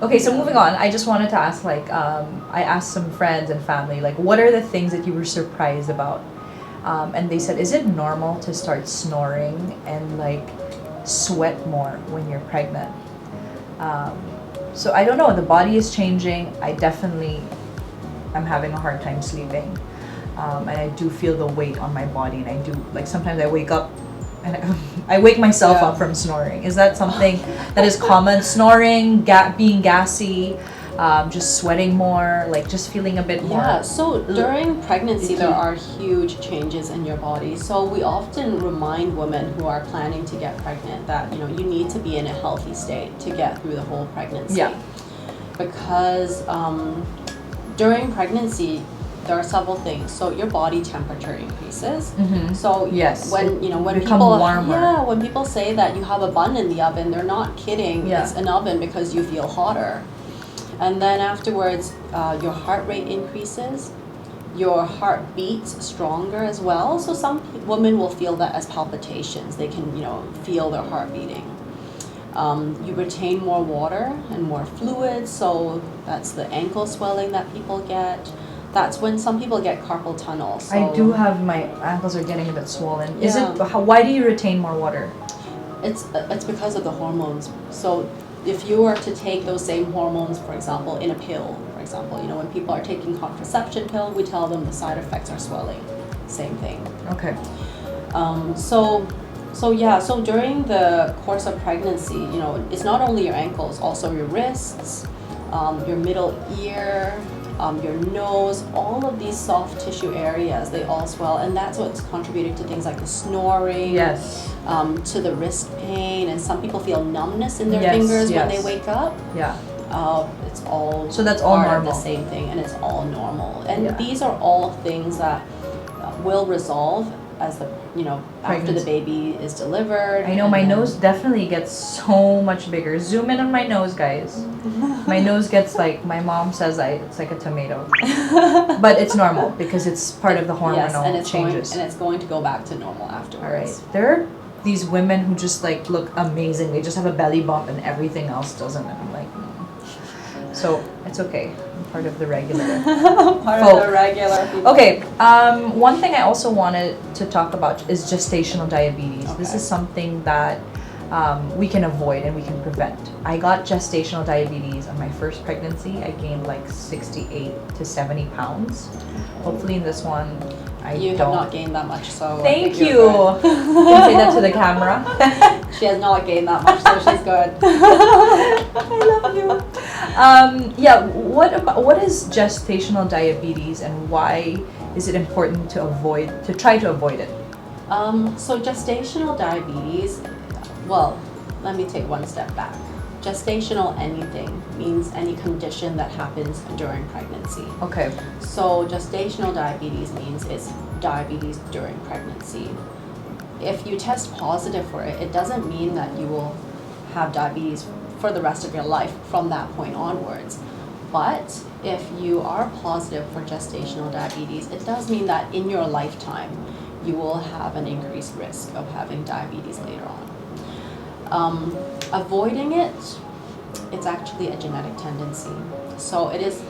Okay, so moving on, I just wanted to ask, like, I asked some friends and family, like, what are the things that you were surprised about? And they said, is it normal to start snoring and, like, sweat more when you're pregnant? So I don't know, the body is changing. I definitely am having a hard time sleeping. And I do feel the weight on my body, and I do, like, sometimes I wake up and I wake myself up from snoring. Is that something that is common? Snoring, being gassy, just sweating more, like just feeling a bit more. Yeah, so during pregnancy, there are huge changes in your body. So we often remind women who are planning to get pregnant that, you know, you need to be in a healthy state to get through the whole pregnancy. Yeah. Because during pregnancy, there are several things. So your body temperature increases. Mm-hmm. So yes, when become warmer. when people say that you have a bun in the oven, they're not kidding. Yeah. It's an oven because you feel hotter. And then afterwards, your heart rate increases. Your heart beats stronger as well. So some women will feel that as palpitations. They can, you know, feel their heart beating. You retain more water and more fluids. So that's the ankle swelling that people get. That's when some people get carpal tunnel. So I do have, my ankles are getting a bit swollen. Yeah. Is it, why do you retain more water? It's because of the hormones. So if you were to take those same hormones, for example, in a pill, for example, you know, when people are taking contraception pill, we tell them the side effects are swelling. Same thing. Okay. So during the course of pregnancy, you know, it's not only your ankles, also your wrists, your middle ear, your nose, all of these soft tissue areas, they all swell, and that's what's contributing to things like the snoring, yes, to the wrist pain, and some people feel numbness in their fingers when they wake up. Yeah. It's all so that's all part normal. of the same thing, and it's all normal. And these are all things that will resolve as the, you know, after the baby is delivered. I know my nose definitely gets so much bigger. Zoom in on my nose, guys. My nose gets, like, my mom says it's like a tomato. But it's normal because it's part of the hormonal changes. And it's going to go back to normal afterwards. All right. There are these women who just, like, look amazing. They just have a belly bump and everything else doesn't. And I'm like, so it's okay. I'm part of the regular. Of the regular people. Okay. One thing I also wanted to talk about is gestational diabetes. Okay. This is something that we can avoid and we can prevent. I got gestational diabetes on my first pregnancy. I gained like 68 to 70 pounds. Hopefully in this one, You have not gained that much, so thank you. You can say that to the camera. She has not gained that much, so she's good. I love you. What is gestational diabetes, and why is it important to try to avoid it? So gestational diabetes, well, let me take one step back. Gestational anything means any condition that happens during pregnancy. Okay. So gestational diabetes means it's diabetes during pregnancy. If you test positive for it, it doesn't mean that you will have diabetes for the rest of your life from that point onwards. But if you are positive for gestational diabetes, it does mean that in your lifetime, you will have an increased risk of having diabetes later on. Avoiding it, it's actually a genetic tendency. So it's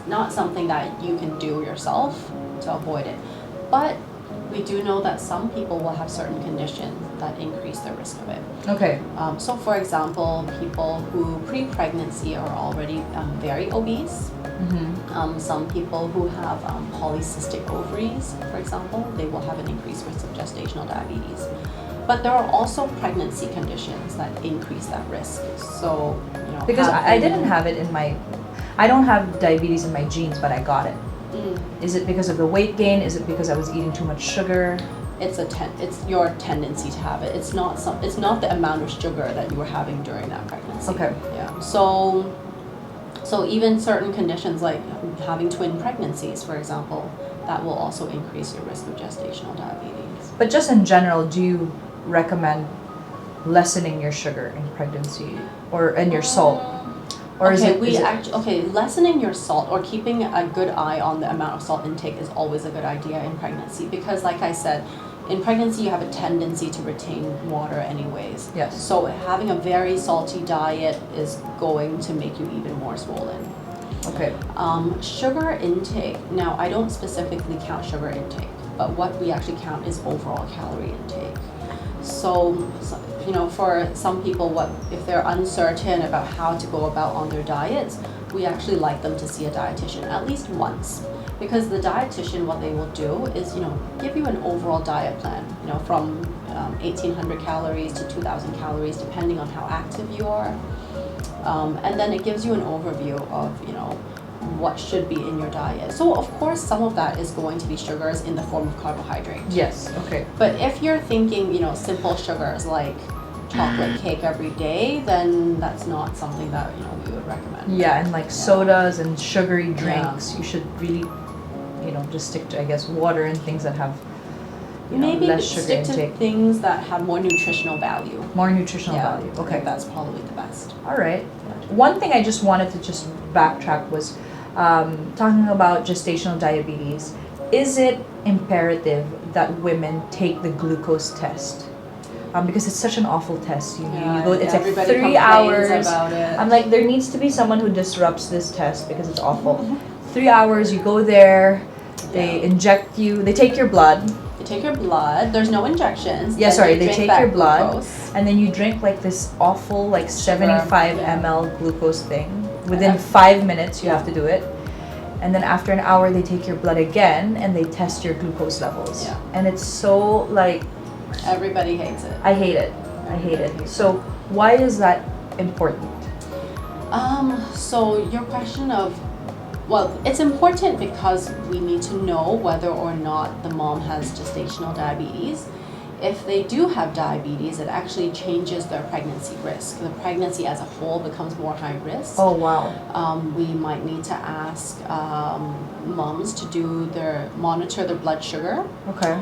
not something that you can do yourself to avoid it. But we do know that some people will have certain conditions that increase the risk of it. Okay. So for example, people who pre-pregnancy are already very obese. Mm-hmm. Some people who have polycystic ovaries, for example, they will have an increased risk of gestational diabetes. But there are also pregnancy conditions that increase that risk. So, you know, because I didn't have it I don't have diabetes in my genes, but I got it. Is it because of the weight gain? Is it because I was eating too much sugar? It's your tendency to have it. It's not the amount of sugar that you were having during that pregnancy. Okay. Yeah. So even certain conditions like having twin pregnancies, for example, that will also increase your risk of gestational diabetes. But just in general, do you recommend lessening your sugar in pregnancy and your salt? Or lessening your salt or keeping a good eye on the amount of salt intake is always a good idea in pregnancy because, like I said, in pregnancy you have a tendency to retain water anyways. Yes. So having a very salty diet is going to make you even more swollen. Okay. Sugar intake. Now, I don't specifically count sugar intake, but what we actually count is overall calorie intake. So, you know, for some people, if they're uncertain about how to go about on their diets, we actually like them to see a dietitian at least once. Because the dietitian, what they will do is, you know, give you an overall diet plan, you know, from 1,800 calories to 2,000 calories, depending on how active you are. And then it gives you an overview of, you know, what should be in your diet. So of course, some of that is going to be sugars in the form of carbohydrate. Yes, okay. But if you're thinking, you know, simple sugars like chocolate cake every day, then that's not something that, you know, we would recommend. Yeah, and like sodas and sugary drinks, you should really, you know, just stick to, I guess, water and things that have, you know, maybe less sugar stick intake. to things that have more nutritional value. More nutritional value. I Okay. think that's probably the best. All right. One thing I just wanted to just backtrack was talking about gestational diabetes. Is it imperative that women take the glucose test? Because it's such an awful test. You go, it's like everybody 3 hours. about it. I'm like, there needs to be someone who disrupts this test because it's awful. 3 hours, you go there, they inject you, they take your blood. They take your blood. There's no injections. Yeah, Then sorry, you they drink take that your blood, glucose. and then you drink like this awful, like 75 ml glucose thing. Within 5 minutes, you have to do it. And then after an hour, they take your blood again, and they test your glucose levels. Yeah. And it's so like... Everybody hates it. I hate it. I hate it. So why is that important? So your question of, well, it's important because we need to know whether or not the mom has gestational diabetes. If they do have diabetes, it actually changes their pregnancy risk. The pregnancy as a whole becomes more high risk. Oh, wow. We might need to ask moms to monitor their blood sugar. Okay.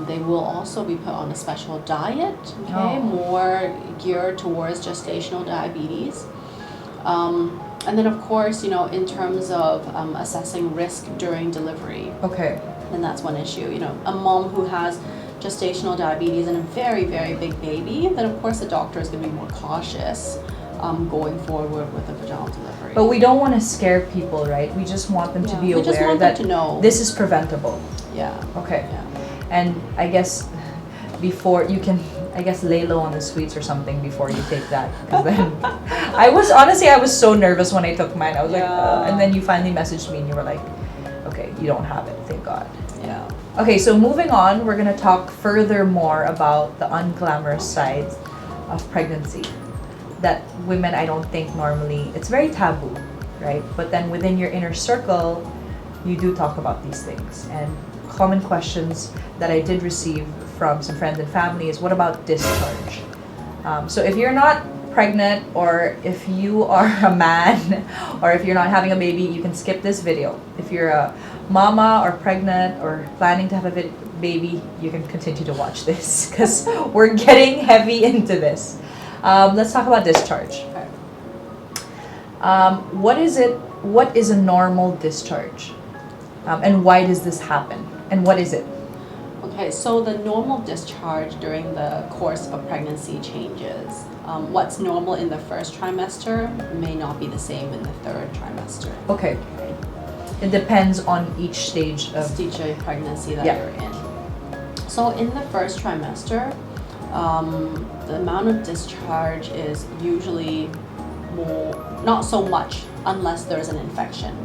They will also be put on a special diet, okay, more geared towards gestational diabetes. And then of course, you know, in terms of assessing risk during delivery. Okay. Then that's one issue. You know, a mom who has gestational diabetes and a very, very big baby, then of course the doctor is going to be more cautious going forward with a vaginal delivery. But we don't want to scare people, right? We just want them to be we just aware want that them to know. this is preventable. Yeah. Okay. Yeah. And I guess before you can, I guess, lay low on the sweets or something before you take that. Because then, I was so nervous when I took mine. I was like, and then you finally messaged me and you were like, okay, you don't have it, thank God. Yeah. Okay, so moving on, we're gonna talk further more about the unglamorous sides of pregnancy that women, I don't think normally, it's very taboo, right? But then within your inner circle, you do talk about these things. And common questions that I did receive from some friends and family is, what about discharge? So if you're not pregnant, or if you are a man, or if you're not having a baby, you can skip this video. If you're a mama or pregnant or planning to have a baby, you can continue to watch this because we're getting heavy into this. Let's talk about discharge. Okay. What is a normal discharge? And why does this happen? And what is it? Okay, so the normal discharge during the course of pregnancy changes. What's normal in the first trimester may not be the same in the third trimester. Okay. It depends on each stage of pregnancy that you're in. So in the first trimester, the amount of discharge is usually not so much unless there's an infection.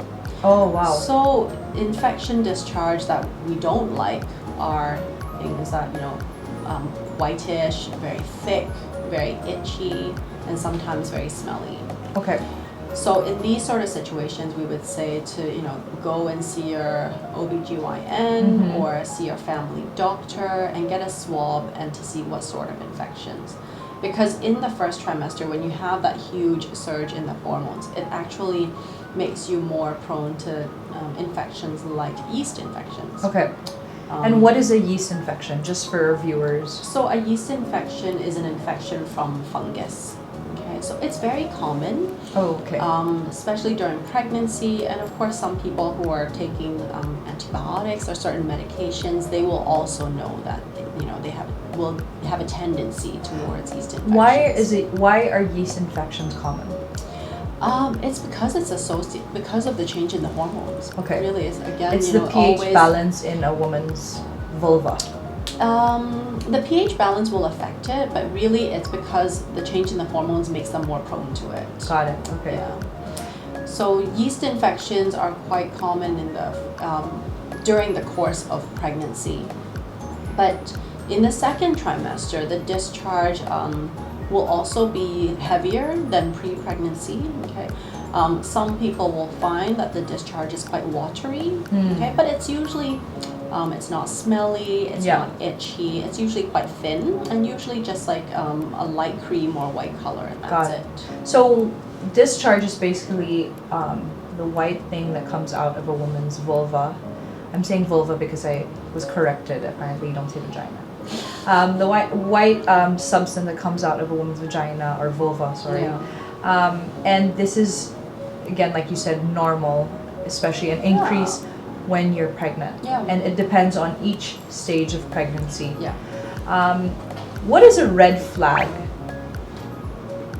Oh, wow. So infection discharge that we don't like are things that, you know, whitish, very thick, very itchy, and sometimes very smelly. Okay. So in these sort of situations, we would say to, you know, go and see your OBGYN or see your family doctor and get a swab and to see what sort of infections. Because in the first trimester, when you have that huge surge in the hormones, it actually makes you more prone to infections like yeast infections. Okay. And what is a yeast infection, just for viewers? So a yeast infection is an infection from fungus. Okay, So it's very common, Oh, okay. especially during pregnancy. And of course, some people who are taking antibiotics or certain medications, they will also know that they will have a tendency towards yeast infections. Why are yeast infections common? It's because it's associated because of the change in the hormones. Okay. It really is. Again, It's the pH balance in a woman's vulva. The pH balance will affect it, but really it's because the change in the hormones makes them more prone to it. Got it. Okay. Yeah. So yeast infections are quite common in the during the course of pregnancy, but in the second trimester, the discharge will also be heavier than pre-pregnancy. Okay. Some people will find that the discharge is quite watery. Okay, but it's usually it's not smelly, it's not itchy, it's usually quite thin and usually just like a light cream or white color, and that's it. So discharge is basically the white thing that comes out of a woman's vulva. I'm saying vulva because I was corrected. Apparently you don't say vagina. The white substance that comes out of a woman's vagina or vulva, sorry. Yeah. And this is, again, like you said, normal, especially an increase when you're pregnant. Yeah. And it depends on each stage of pregnancy. Yeah. What is a red flag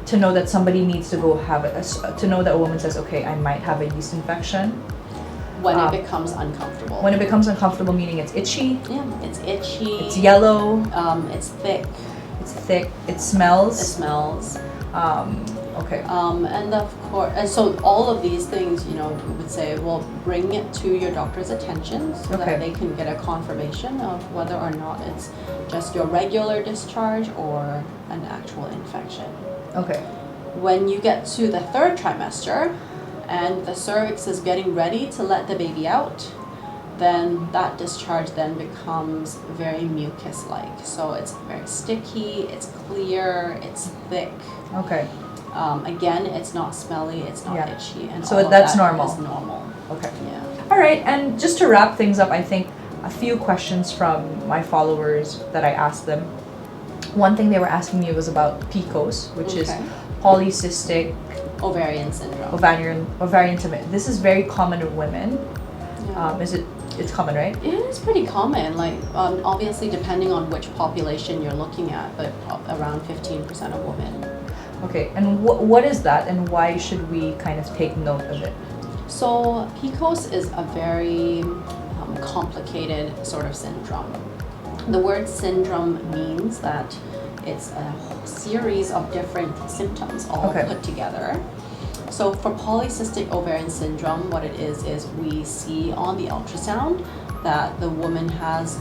to know that somebody needs to go have to know that a woman says, okay, I might have a yeast infection? When it becomes uncomfortable. When it becomes uncomfortable, meaning it's itchy. Yeah, it's itchy. It's yellow. It's thick. It's thick. It smells. It smells. Okay. And of course, and so all of these things, we would say, well, bring it to your doctor's attention so that they can get a confirmation of whether or not it's just your regular discharge or an actual infection. Okay. When you get to the third trimester and the cervix is getting ready to let the baby out, then that discharge then becomes very mucus-like. So it's very sticky, it's clear, it's thick. Okay. Again, it's not smelly, it's not itchy, and so all that's of that normal. is normal. Okay. Yeah. All right, and just to wrap things up, I think a few questions from my followers that I asked them. One thing they were asking me was about PCOS, which is polycystic ovarian syndrome. Ovarian syndrome. This is very common in women. Yeah. It's common, right? It is pretty common, like obviously depending on which population you're looking at, but around 15% of women. Okay, and what is that, and why should we kind of take note of it? So PCOS is a very complicated sort of syndrome. The word syndrome means that it's a series of different symptoms all put together. So for polycystic ovarian syndrome, what it is we see on the ultrasound that the woman has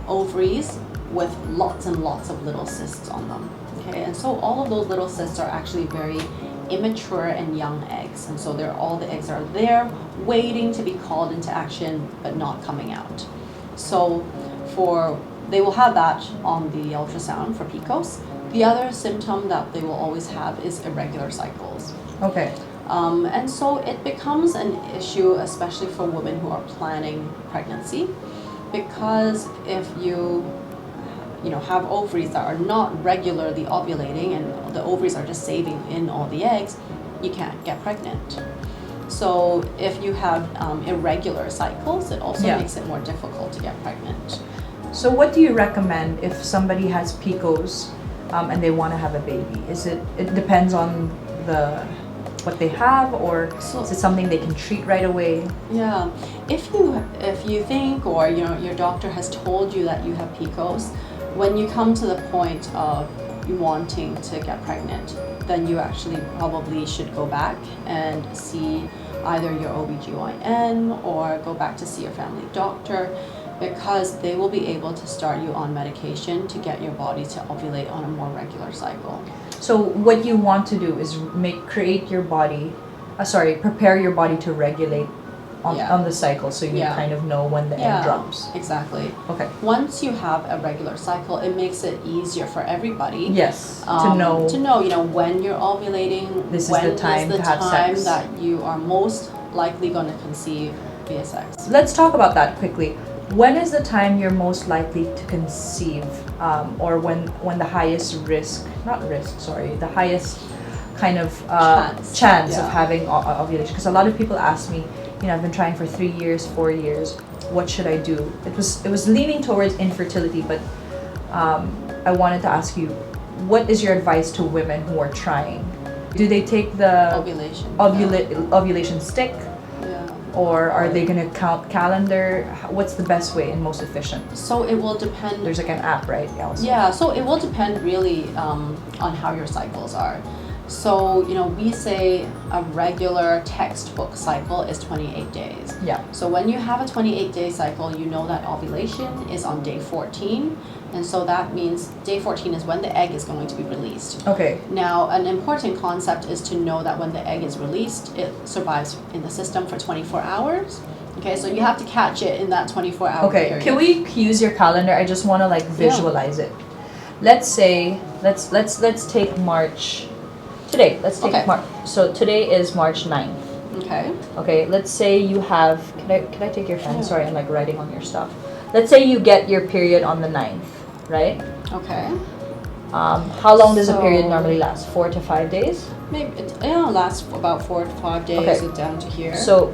ovaries with lots and lots of little cysts on them. Okay, and so all of those little cysts are actually very immature and young eggs, and so all the eggs are there waiting to be called into action but not coming out. So they will have that on the ultrasound for PCOS. The other symptom that they will always have is irregular cycles. Okay. And so it becomes an issue, especially for women who are planning pregnancy, because if you have ovaries that are not regularly ovulating and the ovaries are just saving in all the eggs, you can't get pregnant. So if you have irregular cycles, it also makes it more difficult to get pregnant. So what do you recommend if somebody has PCOS and they want to have a baby? It depends on what they have, or is it something they can treat right away? Yeah, if you think, or your doctor has told you that you have PCOS, when you come to the point of you wanting to get pregnant, then you actually probably should go back and see either your OBGYN or go back to see your family doctor, because they will be able to start you on medication to get your body to ovulate on a more regular cycle. So what you want to do is prepare your body to regulate on the cycle, so you kind of know when the egg drops. Exactly. Okay. Once you have a regular cycle, it makes it easier for everybody. Yes. To know when you're ovulating. This is the time to have sex. That you are most likely going to conceive via sex. Let's talk about that quickly. When is the time you're most likely to conceive, or when the highest kind of Chance. of having ovulation. Because a lot of people ask me, you know, I've been trying for 3 years, 4 years. What should I do? It was leaning towards infertility, but I wanted to ask you, what is your advice to women who are trying? Do they take the ovulation stick? Or are they gonna count calendar? What's the best way and most efficient? So it will depend. There's like an app, right? Yeah, so it will depend really on how your cycles are. So, you know, we say a regular textbook cycle is 28 days. Yeah. So when you have a 28-day cycle, you know that ovulation is on day 14. And so that means day 14 is when the egg is going to be released. Okay. Now, an important concept is to know that when the egg is released, it survives in the system for 24 hours. Okay, so you have to catch it in that 24-hour period. Can we use your calendar? I just want to like visualize it. Let's say let's take March today. Let's take March. So today is March 9th. Okay. Okay, let's say you have can I take your pen? Sorry, I'm like writing on your stuff. Let's say you get your period on the 9th, right? Okay. How long does a period normally last? 4 to 5 days? Maybe it lasts about 4 to 5 days. Okay. Down to here. So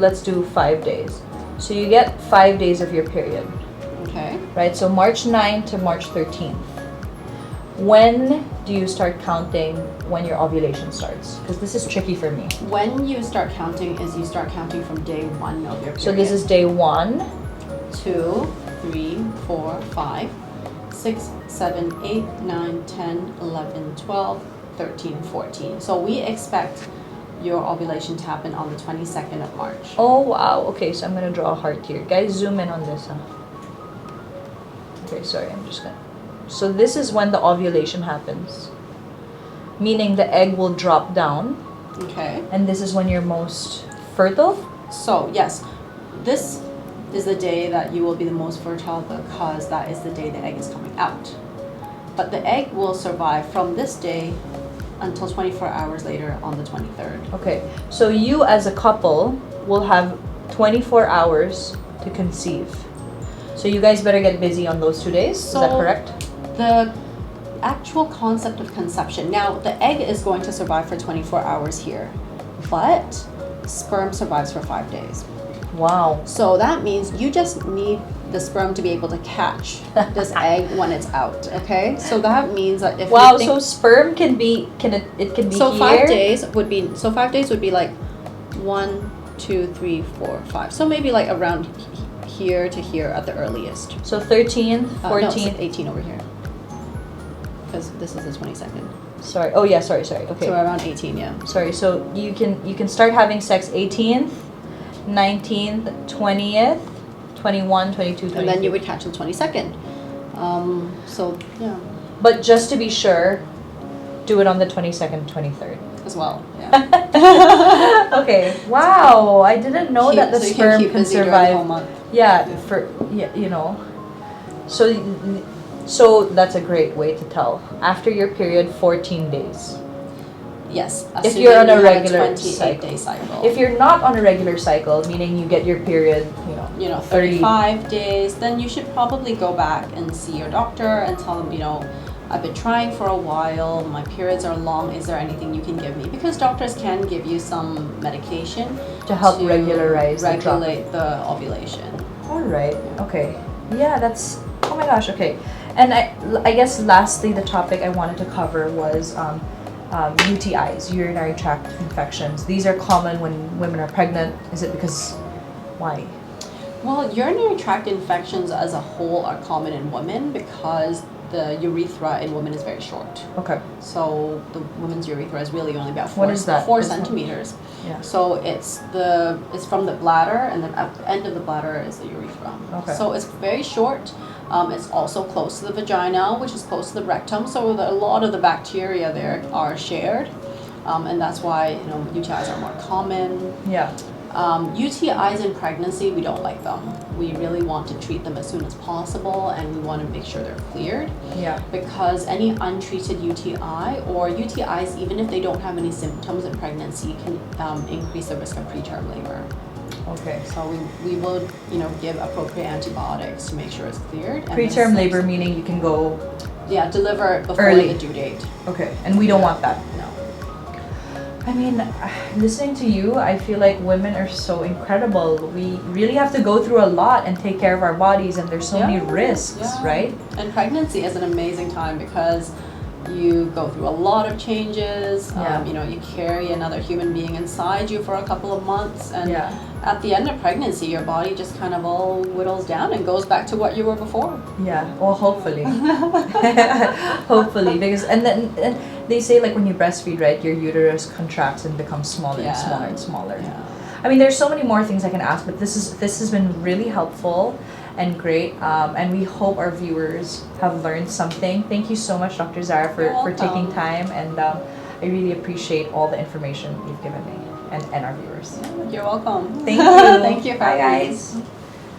let's do 5 days. So you get 5 days of your period. Okay. Right. So March 9th to March 13th. When do you start counting when your ovulation starts? Because this is tricky for me. When you start counting is you start counting from day 1 of your period. So this is day 1, 2, 3, 4, 5, 6, 7, 8, 9, 10, 11, 12, 13, 14. So we expect your ovulation to happen on the 22nd of March. Oh wow. Okay, so I'm gonna draw a heart here. Guys, zoom in on this. Okay, sorry, I'm just gonna. So this is when the ovulation happens, meaning the egg will drop down. Okay. And this is when you're most fertile? So yes, this is the day that you will be the most fertile because that is the day the egg is coming out. But the egg will survive from this day until 24 hours later on the 23rd. Okay, so you as a couple will have 24 hours to conceive. So you guys better get busy on those 2 days, is that correct? The actual concept of conception, now the egg is going to survive for 24 hours here, but sperm survives for 5 days. Wow. So that means you just need the sperm to be able to catch this egg when it's out, okay? So that means that if you think, so sperm can be so here? 5 days would be like 1, 2, 3, 4, 5. So maybe like around here to here at the earliest. So 13th, 14th, 18 over here. Because this is the 22nd. Sorry. Oh yeah, sorry. Okay. So around 18, yeah. Sorry. So you can start having sex 18th, 19th, 20th, 21, 22, 23. And then you would catch the 22nd. So yeah. But just to be sure, do it on the 22nd, 23rd. As well, yeah. Okay. Wow. I didn't know that the sperm can survive. The whole month. Yeah. You know. So that's a great way to tell. After your period, 14 days. Yes. If you're on a regular 28-day cycle. If you're not on a regular cycle, meaning you get your period, 35 days, then you should probably go back and see your doctor and tell them, I've been trying for a while, my periods are long, is there anything you can give me? Because doctors can give you some medication to help regulate the ovulation. All right. Okay. Yeah, that's, oh my gosh, okay. And I guess lastly, the topic I wanted to cover was UTIs, urinary tract infections. These are common when women are pregnant. Is it because, why? Well, urinary tract infections as a whole are common in women because the urethra in women is very short. Okay. So the woman's urethra is really only about 4 centimeters. Yeah. So it's from the bladder, and then at the end of the bladder is the urethra. Okay. So it's very short. It's also close to the vagina, which is close to the rectum. So a lot of the bacteria there are shared, and that's why UTIs are more common. Yeah. UTIs in pregnancy, we don't like them. We really want to treat them as soon as possible, and we want to make sure they're cleared. Yeah. Because any untreated UTI or UTIs, even if they don't have any symptoms in pregnancy, can increase the risk of preterm labor. Okay. So we will, give appropriate antibiotics to make sure it's cleared. Preterm labor meaning you can go. Yeah, deliver before the due date. Okay, and we don't want that. No. I mean, listening to you, I feel like women are so incredible. We really have to go through a lot and take care of our bodies, and there's so many risks, right? And pregnancy is an amazing time because you go through a lot of changes. You know, you carry another human being inside you for a couple of months, and at the end of pregnancy, your body just kind of all whittles down and goes back to what you were before. Yeah, well, hopefully. Hopefully, because and they say like when you breastfeed, right, your uterus contracts and becomes smaller and smaller and smaller. I mean, there's so many more things I can ask, but this has been really helpful and great, and we hope our viewers have learned something. Thank you so much, Dr. Zara, for taking time, and I really appreciate all the information you've given me and our viewers. You're welcome. Thank you. Thank you for Bye, having me. guys.